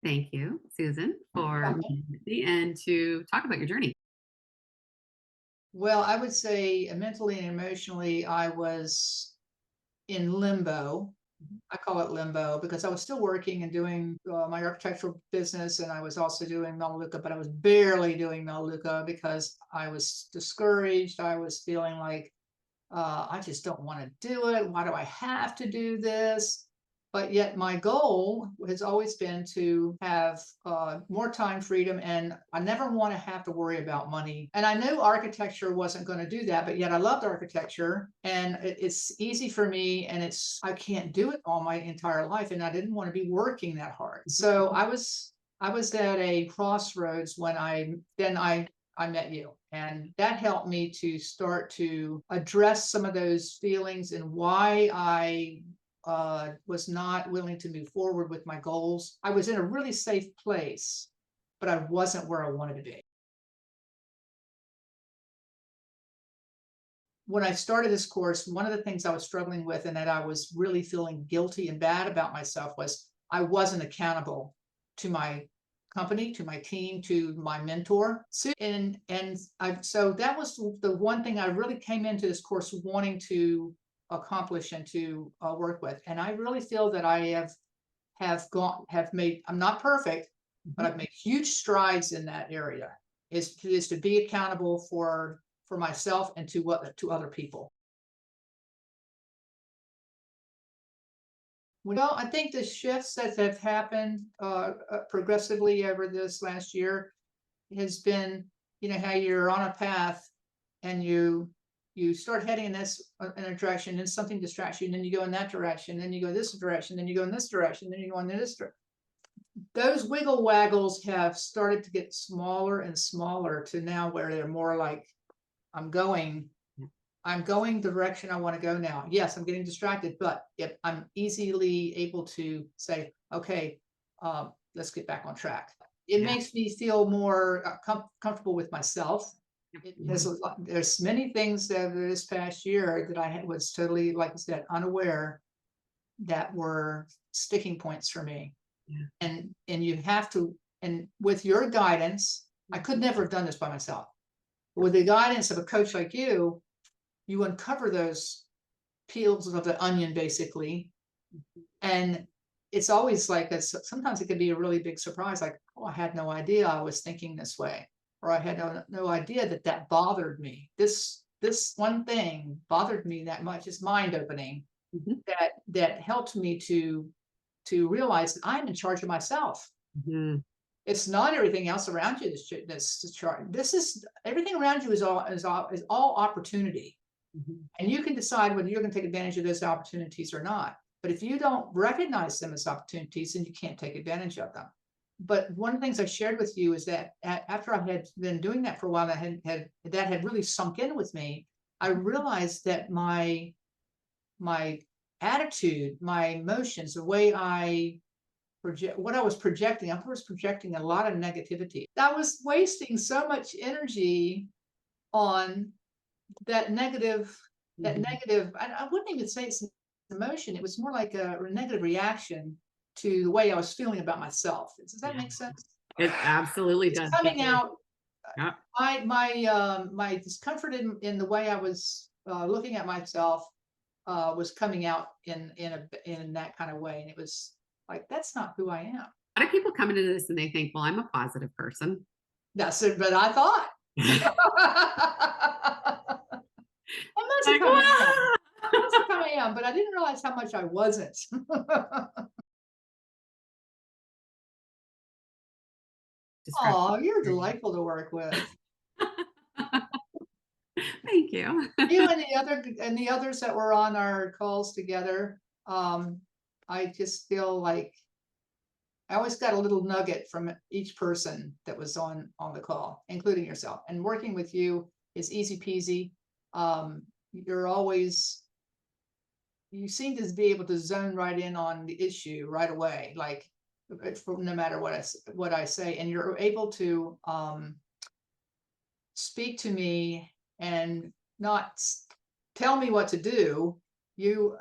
Thank you, Susan, for Okay. meeting with me and to talk about your journey. Well, I would say mentally and emotionally, I was in limbo. I call it limbo because I was still working and doing my architectural business, and I was also doing Melaleuca, but I was barely doing Melaleuca because I was discouraged. I was feeling like I just don't want to do it. Why do I have to do this? But yet, my goal has always been to have more time freedom, and I never want to have to worry about money. And I knew architecture wasn't going to do that, but yet I loved architecture, and it's easy for me, and I can't do it all my entire life, and I didn't want to be working that hard. So I was at a crossroads when I met you. And that helped me to start to address some of those feelings and why I was not willing to move forward with my goals. I was in a really safe place, but I wasn't where I wanted to be. When I started this course, one of the things I was struggling with and that I was really feeling guilty and bad about myself was I wasn't accountable to my company, to my team, to my mentor. So that was the one thing I really came into this course wanting to accomplish and to work with. And I really feel that I have made. I'm not perfect, but Mhm. I've made huge strides in that area. Is to be accountable for myself and to other people. Well, I think the shifts that have happened progressively over this last year has been, how you're on a path and you start heading in a direction, and something distracts you, and then you go in that direction, then you go this direction, then you go in this direction, then you go in this direction. Those wiggle waggles have started to get smaller and smaller to now where they're more like I'm going Yeah. I'm going the direction I want to go now. Yes, I'm getting distracted, but if I'm easily able to say, okay, let's get back on track. It Yeah. makes me feel more comfortable with myself. Yeah. There's many things that this past year that was totally, like I said, unaware that were sticking points for me. Yeah. And you have to, and with your guidance, I could never have done this by myself. With the guidance of a coach like you uncover those peels of the onion basically. And it's always like this. Sometimes it can be a really big surprise, like, oh, I had no idea I was thinking this way, or I had no idea that bothered me. This one thing bothered me that much. Is mind opening. Mhm. That helped me to realize that I'm in charge of myself. Mhm. It's not everything else around you that's the chart. This is everything around you is all opportunity. Mhm. And you can decide whether you're going to take advantage of those opportunities or not. But if you don't recognize them as opportunities, then you can't take advantage of them. But one of the things I shared with you is that after I had been doing that for a while, that had really sunk in with me. I realized that my attitude, my emotions, the way I project, what I was projecting a lot of negativity. I was wasting so much energy on that negative that Mhm. negative I wouldn't even say it's an emotion. It was more like a negative reaction to the way I was feeling about myself. Does that Yeah. make sense? It absolutely It's does coming because out. yeah. My discomfort in the way I was looking at myself was coming out in that kind of way, and it was like that's not who I am. A lot of people come into this and they think, "Well, I'm a positive person." That's it, but I thought. And most of Like, the time I am. "Wah!" Most of the time I am, but I didn't realize how much I wasn't. Describe Oh, you're delightful to work with. Thank you. You and the others that were on our calls together, I just feel like I always got a little nugget from each person that was on the call, including yourself. And working with you is easy peasy. You're always you seem to be able to zone right in on the issue right away, like no matter what I say, and you're able to speak to me and not tell me what to do. You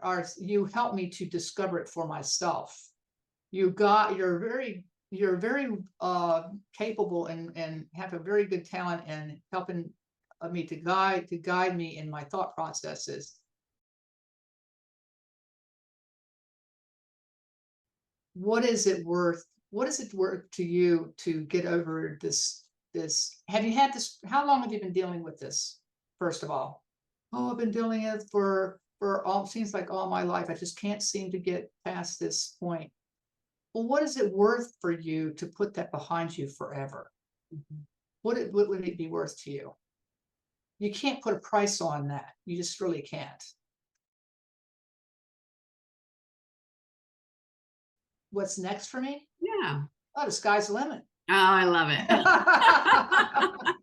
help me to discover it for myself. You're very you're very capable and have a very good talent in helping me to guide me in my thought processes. What is it worth? What is it worth to you to get over this? Have you had this? How long have you been dealing with this? First of all, oh, I've been dealing it for all seems like all my life. I just can't seem to get past this point. Well, what is it worth for you to put that behind you forever? Mhm. What would it be worth to you? You can't put a price on that. You just really can't. What's next for me? Yeah. Oh, the sky's the limit. Oh, I love it.